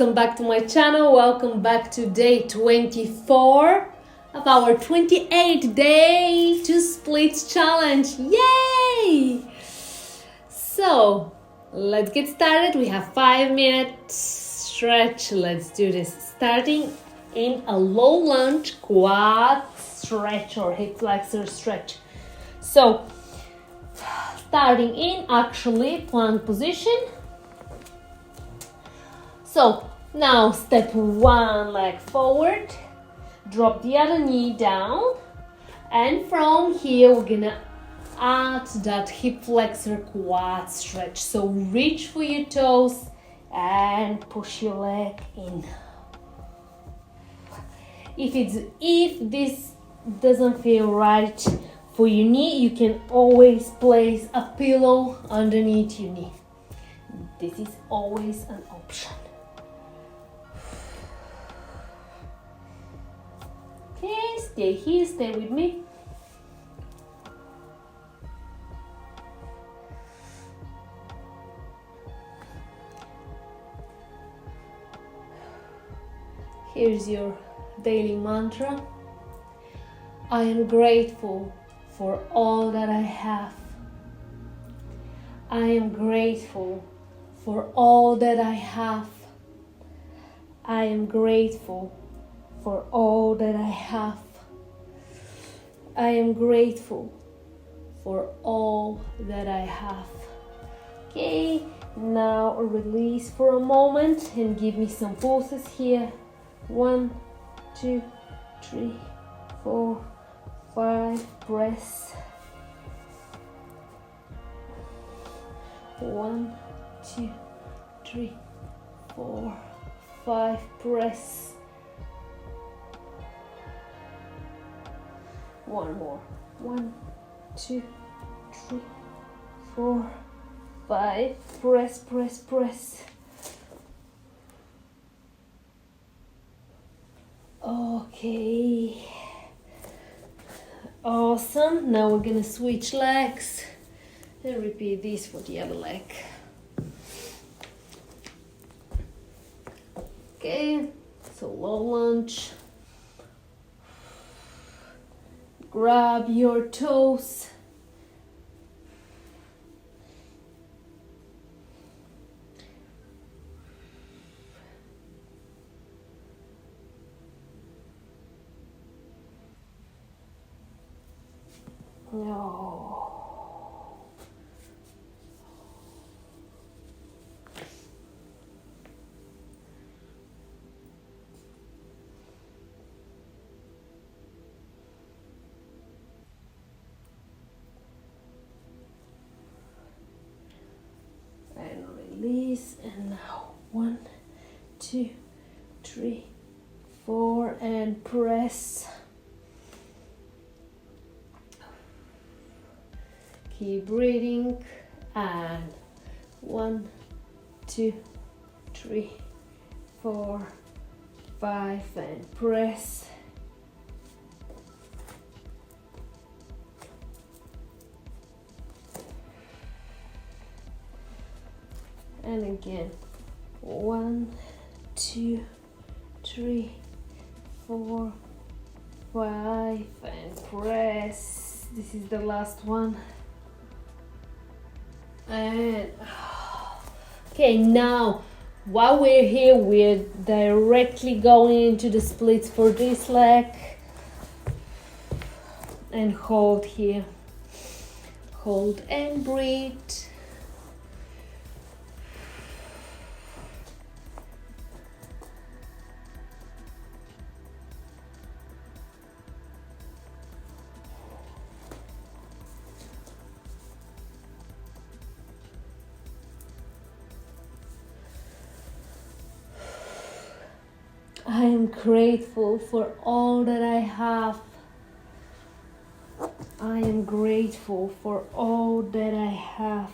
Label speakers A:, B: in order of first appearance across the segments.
A: welcome back to my channel. Welcome back to day 24 of our 28-day 2 splits challenge. Yay! So, let's get started. We have 5 minutes stretch. Let's do this. Starting in a low lunge quad stretch or hip flexor stretch. So, starting in actually plank position. So now step one leg forward, drop the other knee down, and from here we're gonna add that hip flexor quad stretch. So reach for your toes and push your leg in. If this doesn't feel right for your knee, you can always place a pillow underneath your knee. This is always an option. Okay, stay here, stay with me. Here's your daily mantra. I am grateful for all that I have. I am grateful for all that I have. I am grateful for all that I have. I am grateful for all that I have. Okay, now release for a moment and give me some pulses here. 1, 2, 3, 4, 5, press. 1, 2, 3, 4, 5, press. One more. 1, 2, 3, 4, 5. Press, press, press. Okay. Awesome. Now we're gonna switch legs and repeat this for the other leg. Okay. So low lunge. Grab your toes. No. Release, and now 1, 2, 3, 4, and press. Keep breathing, and 1, 2, 3, 4, 5, and press. And again, 1, 2, 3, 4, 5, and press. This is the last one. And okay, now while we're here, we're directly going into the splits for this leg. And hold here. Hold and breathe. I am grateful for all that I have. I am grateful for all that I have.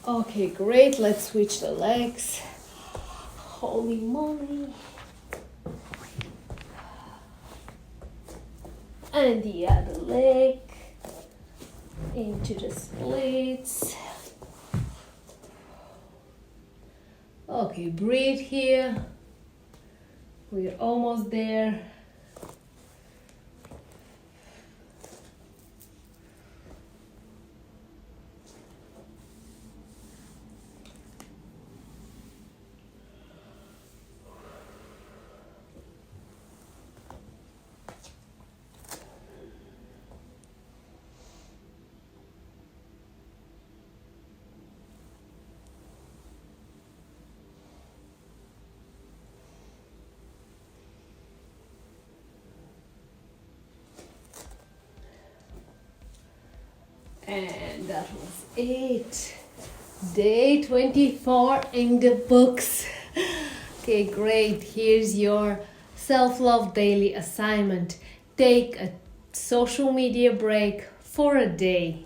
A: Okay, great. Let's switch the legs. Holy moly. And the other leg. into the splits. Okay, breathe here. We're almost there. And that was it. Day 24 in the books. Okay, great. Here's your self-love daily assignment. Take a social media break for a day.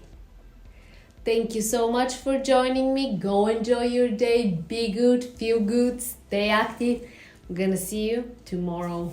A: Thank you so much for joining me. Go enjoy your day. Be good, feel good, stay active. I'm gonna see you tomorrow.